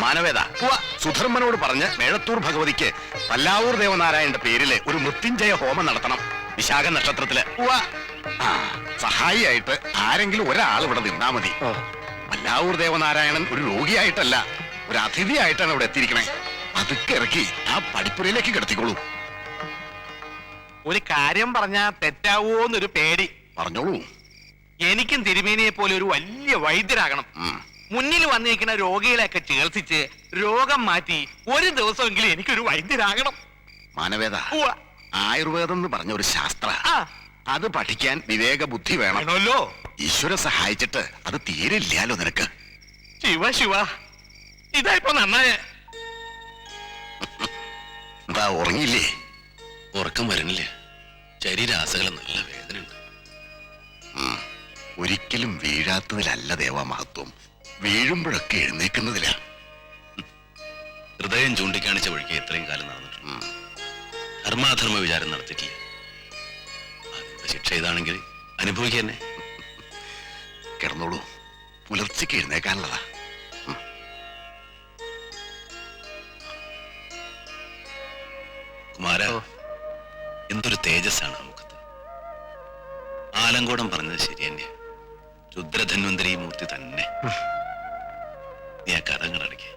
മാനവേദ സുധർമ്മനോട് പറഞ്ഞ് മേഴത്തൂർ ഭഗവതിക്ക് പല്ലാവൂർ ദേവനാരായണന്റെ പേരില് ഒരു മൃത്യുഞ്ജയ ഹോമം നടത്തണം. വിശാഖ നക്ഷത്രത്തില്. സഹായിയായിട്ട് ആരെങ്കിലും ഒരാൾ ഇവിടെ നിന്നാ മതി. പല്ലാവൂർ ദേവനാരായണൻ ഒരു രോഗിയായിട്ടല്ല, ഒരു അതിഥിയായിട്ടാണ് ഇവിടെ എത്തിയിരിക്കണേ. അതൊക്കെ ഇറക്കി ആ പടിപ്പുരയിലേക്ക് കിടത്തിക്കോളൂ. ഒരു കാര്യം പറഞ്ഞാ തെറ്റാവോന്നൊരു പേടി. പറഞ്ഞോളൂ. എനിക്കും തിരുമേനിയെ പോലെ ഒരു വലിയ വൈദ്യരാകണം. മുന്നിൽ വന്നിരിക്കുന്ന രോഗികളെയൊക്കെ ചികിത്സിച്ച് രോഗം മാറ്റി ഒരു ദിവസമെങ്കിലും എനിക്കൊരു വൈദ്യരാകണം. മാനവേദ, ആയുർവേദം എന്ന് പറഞ്ഞ ഒരു ശാസ്ത്ര, അത് പഠിക്കാൻ വിവേക ബുദ്ധി വേണമല്ലോ. ഈശ്വര സഹായിച്ചിട്ട് അത് തീരില്ലാലോ നിനക്ക്. ശിവ ശിവ, ഇതായിപ്പോ നന്നായ. എന്താ ഉറങ്ങിയില്ലേ? ഉറക്കം വരണില്ല. ശരീരാസകളെ നല്ല വേദനയുണ്ട്. ഒരിക്കലും വീഴാത്തതിലല്ല ദേവമഹത്വം, വീഴുമ്പോഴൊക്കെ എഴുന്നേക്കുന്നതിലാ. ഹൃദയം ചൂണ്ടിക്കാണിച്ച വഴിക്ക് ഇത്രയും കാലം നടന്നിട്ടുണ്ട്. ധർമാധർമ്മ വിചാരം നടത്തിയിട്ടില്ല. അതിന്റെ ശിക്ഷ ഇതാണെങ്കിൽ അനുഭവിക്കന്നെ. കിടന്നോളൂ, പുലർച്ചയ്ക്ക് എഴുന്നേക്കാനുള്ളതാ. കുമാര, എന്തൊരു തേജസ്സാണ് മുഖത്ത്. ആലങ്കോടം പറഞ്ഞത് ശരി തന്നെ. രുദ്രധന്വന്തരി മൂർത്തി തന്നെ. നീ ആ കഥങ്ങൾ അടയ്ക്കേ.